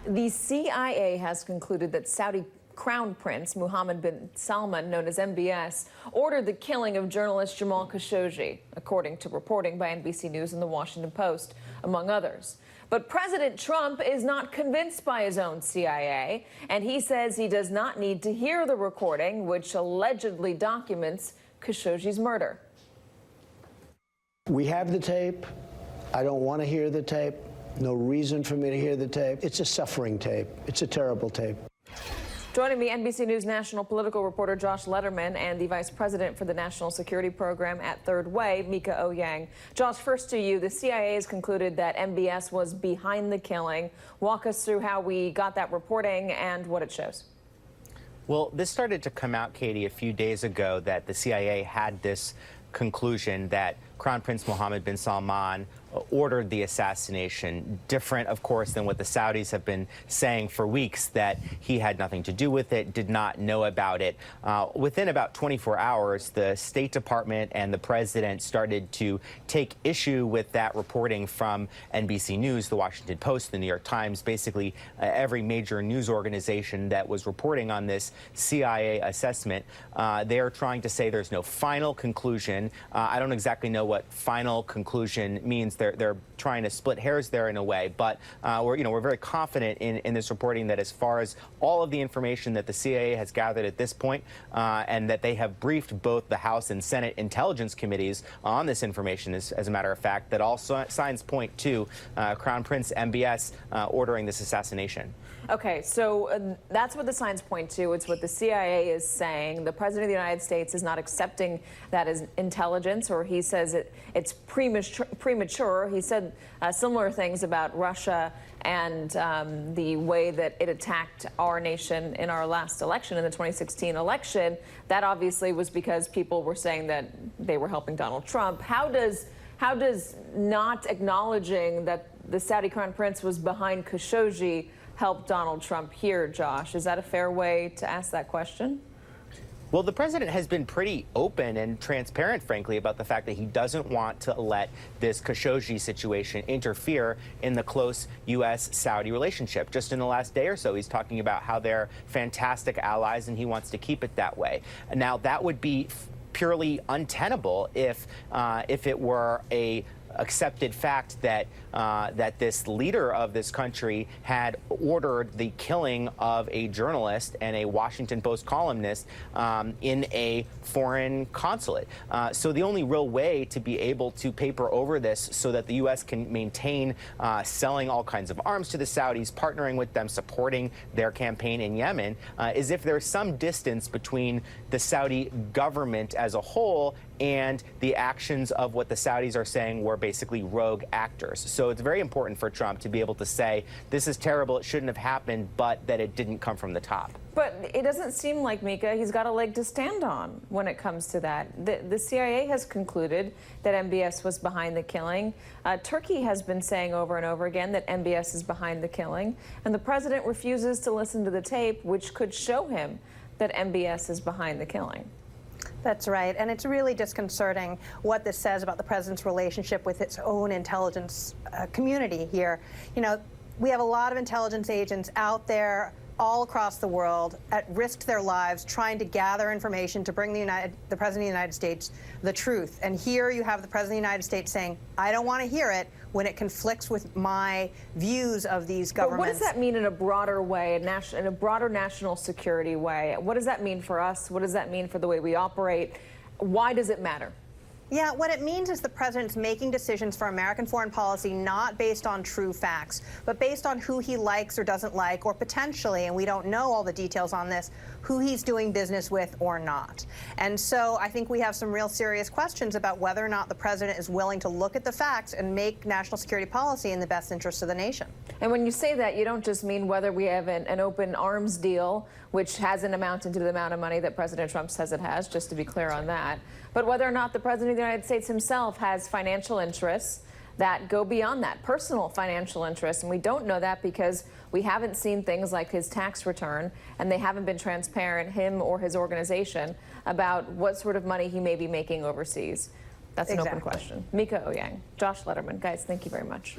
The CIA has concluded that Saudi Crown Prince Mohammed bin Salman, known as MBS, ordered the killing of journalist Jamal Khashoggi, according to reporting by NBC News and The Washington Post, among others. But President Trump is not convinced by his own CIA, and he says he does not need to hear the recording, which allegedly documents Khashoggi's murder. We have the tape. I don't want to hear the tape. No reason for me to hear the tape. It's a suffering tape. It's a terrible tape. Joining me, NBC News national political reporter Josh Lederman and the vice president for the National Security Program at Third Way, Mika Ouyang. Josh, first to you. The CIA has concluded that MBS was behind the killing. Walk us through how we got that reporting and what it shows. Well, this started to come out, Katie, a few days ago that the CIA had this conclusion that Crown Prince Mohammed bin Salman ordered the assassination, different, of course, than what the Saudis have been saying for weeks, that he had nothing to do with it, did not know about it. Within about 24 hours, the State Department and the president started to take issue with that reporting from NBC News, The Washington Post, The New York Times, basically every major news organization that was reporting on this CIA assessment. They are trying to say there's no final conclusion. I don't exactly know what final conclusion means. They're trying to split hairs there in a way, but we're very confident in this reporting that as far as all of the information that the CIA has gathered at this point, and that they have briefed both the House and Senate Intelligence Committees on this information, as a matter of fact, that all signs point to Crown Prince MBS ordering this assassination. Okay, so that's what the signs point to. It's what the CIA is saying. The President of the United States is not accepting that as intelligence, or he says it's premature. He said similar things about Russia and the way that it attacked our nation in our last election, in the 2016 election. That obviously was because people were saying that they were helping Donald Trump. How does not acknowledging that the Saudi Crown Prince was behind Khashoggi help Donald Trump here, Josh? Is that a fair way to ask that question? Well, the president has been pretty open and transparent, frankly, about the fact that he doesn't want to let this Khashoggi situation interfere in the close U.S.-Saudi relationship. Just in the last day or so, he's talking about how they're fantastic allies and he wants to keep it that way. Now, that would be purely untenable if it were a accepted fact that that this leader of this country had ordered the killing of a journalist and a Washington Post columnist in a foreign consulate. So the only real way to be able to paper over this so that the U.S. can maintain selling all kinds of arms to the Saudis, partnering with them, supporting their campaign in Yemen, is if there's some distance between the Saudi government as a whole and the actions of what the Saudis are saying were basically rogue actors. So it's very important for Trump to be able to say, this is terrible, it shouldn't have happened, but that it didn't come from the top. But it doesn't seem like, Mika, he's got a leg to stand on when it comes to that. The CIA has concluded that MBS was behind the killing. Turkey has been saying over and over again that MBS is behind the killing. And the president refuses to listen to the tape, which could show him that MBS is behind the killing. That's right, and it's really disconcerting what this says about the president's relationship with its own intelligence community here. You know, we have a lot of intelligence agents out there all across the world at risk to their lives trying to gather information to bring the President of the United States the truth. And here you have the President of the United States saying, I don't want to hear it when it conflicts with my views of these governments. But what does that mean in a broader way, in a broader national security way? What does that mean for us? What does that mean for the way we operate? Why does it matter? Yeah, what it means is the president's making decisions for American foreign policy not based on true facts, but based on who he likes or doesn't like, or potentially, and we don't know all the details on this, who he's doing business with or not. And so I think we have some real serious questions about whether or not the president is willing to look at the facts and make national security policy in the best interest of the nation. And when you say that, you don't just mean whether we have an open arms deal, which hasn't amounted to the amount of money that President Trump says it has, just to be clear on that, but whether or not the President of the United States himself has financial interests that go beyond that, personal financial interests. And we don't know that because we haven't seen things like his tax return, and they haven't been transparent, him or his organization, about what sort of money he may be making overseas. That's an open question. Mika Ouyang, Josh Lederman. Guys, thank you very much.